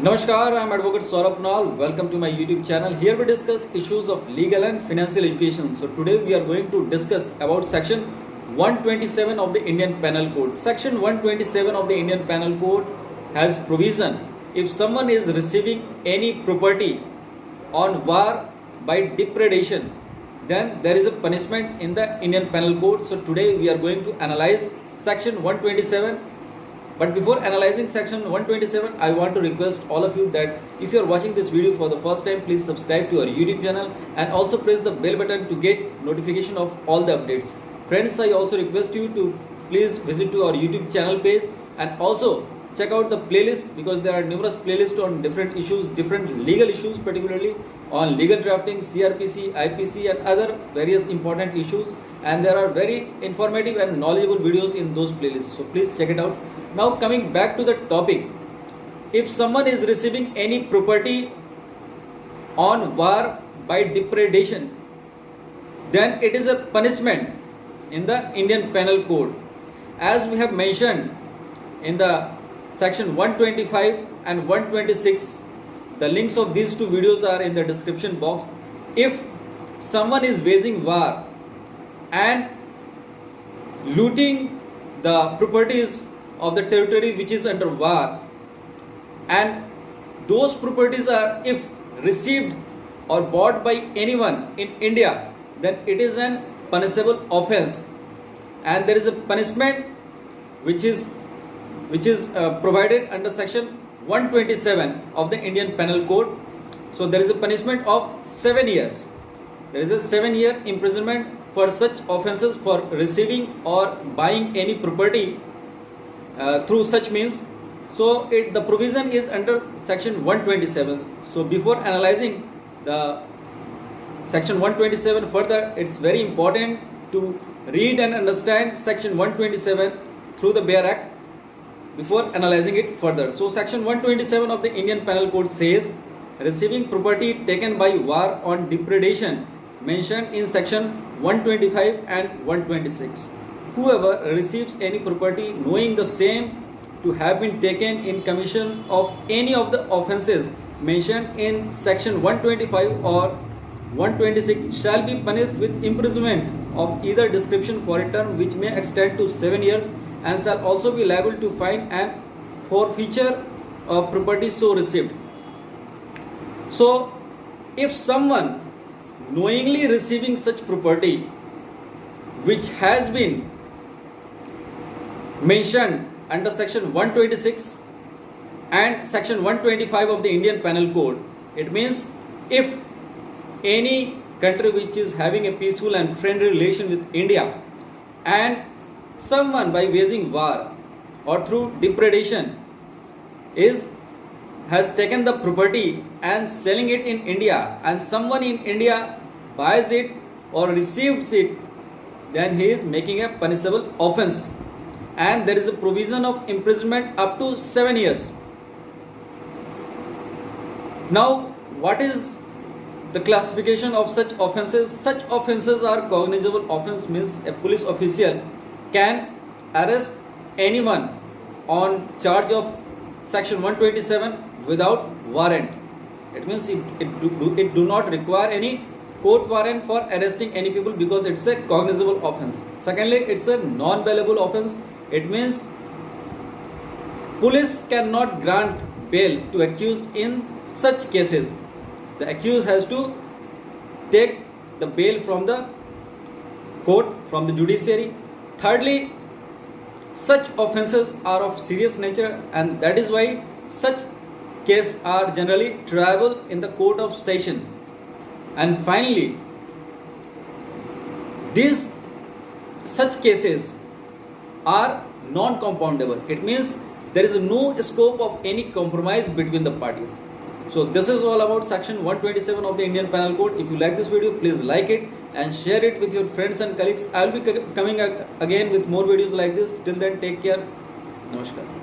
Namaskar, I am Advocate Saurabh Kunal. Welcome to my YouTube channel. Here we discuss issues of legal and financial education. So today we are going to discuss about section 127 of the Indian Penal Code. Section 127 of the Indian Penal Code has provision if someone is receiving any property on war by depredation, then there is a punishment in the Indian Penal Code. So today we are going to analyze section 127. But before analyzing section 127, I want to request all of you that if you are watching this video for the first time, please subscribe to our YouTube channel and also press the bell button to get notification of all the updates. Friends, I also request you to please visit to our YouTube channel page and also check out the playlist, because there are numerous playlists on different issues, different legal issues, particularly on legal drafting, CRPC, IPC and other various important issues, and there are very informative and knowledgeable videos in those playlists, so please check it out. Now coming back to the topic, if someone is receiving any property on war by depredation, then it is a punishment in the Indian Penal Code. As we have mentioned in the section 125 and 126, the links of these two videos are in the description box. If someone is waging war and looting the properties of the territory which is under war, and those properties are if received or bought by anyone in India, then it is an punishable offense, and there is a punishment which is provided under section 127 of the Indian Penal Code. So there is a punishment of 7 years. There is a 7-year imprisonment for such offenses for receiving or buying any property through such means. So the provision is under section 127. So before analyzing the section 127 further, it's very important to read and understand section 127 through the bare act before analyzing it further. So section 127 of the Indian Penal Code says receiving property taken by war on depredation mentioned in section 125 and 126. Whoever receives any property knowing the same to have been taken in commission of any of the offences mentioned in section 125 or 126 shall be punished with imprisonment of either description for a term which may extend to 7 years, and shall also be liable to fine and forfeiture of property so received. So if someone knowingly receiving such property which has been mentioned under section 126 and section 125 of the Indian Penal Code, it means if any country which is having a peaceful and friendly relation with India, and someone by waging war or through depredation has taken the property and selling it in India, and someone in India buys it or receives it, then he is making a punishable offense, and there is a provision of imprisonment up to 7 years. Now, what is the classification of such offenses? Such offenses are cognizable offense, means a police official can arrest anyone on charge of section 127 without warrant. It means it do not require any court warrant for arresting any people, because it's a cognizable offense. Secondly, it's a non-bailable offense. It means police cannot grant bail to accused in such cases. The accused has to take the bail from the court, from the judiciary. Thirdly, such offences are of serious nature, and that is why such cases are generally triable in the court of session. And finally, such cases are non-compoundable. It means there is no scope of any compromise between the parties. So this is all about section 127 of the Indian Penal Code. If you like this video, please like it and share it with your friends and colleagues. I will be coming again with more videos like this. Till then, take care. Namaskar.